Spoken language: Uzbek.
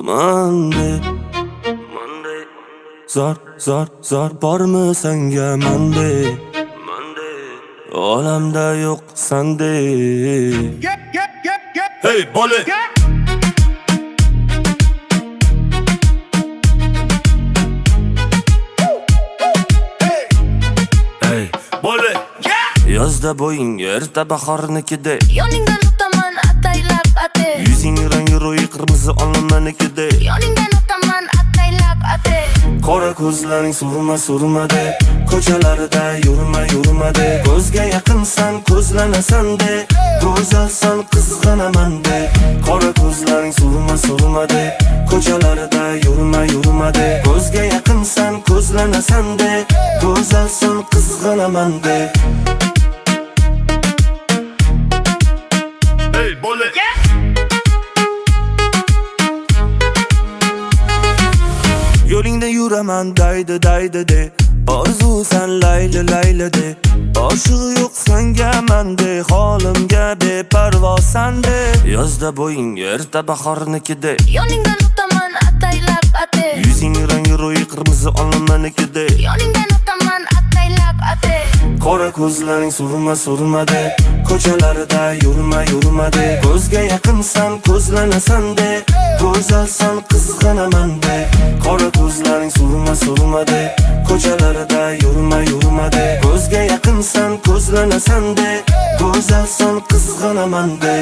Monday. Zor bormi senga Monday? Olamda yo'q Sunday. Hey bola. Hey bola. Yozda bo'ying erta bahornikida. Yoningdan o'taman ataylab ate. Yuzing rangi ro'yi qirmizi olmanikida. Yoningdan o'taman ataylab ate. Qora ko'zlaring surma-surmade, ko'chalarida yurma-yurmade. Ko'zga yaqinsan, ko'zlanasan-de, go'zalsan, qizg'anaman-de. Qora ko'zlaring surma-surmade, ko'chalarida yurma-yurmade. Ko'zga yaqinsan, ko'zlanasan-de, go'zalsan, qizg'anaman-de. Hey bola. Yo'lingda yuraman daydi de, orzusan layli de. Boshig'i yo'q senga mende, holimga beparvosan de. Yozda bo'ying erta bahornikida. Yoningdan o'taman ataylab ate. Yuzing rangi ro'yi qirmizi olmanikida. Yoningdan o'taman ataylab ate. Qora ko'zlaring surma-surmade, ko'chalarida yurma-yurmade. Ko'zga yaqinsan, ko'zlanasan-de, go'zalsan, qizg'anaman-de. Qora ko'zlaring surma-surmade, ko'chalarida yurma-yurmade. Ko'zga yaqinsan, ko'zlanasan-de, go'zalsan, qizg'anaman-de.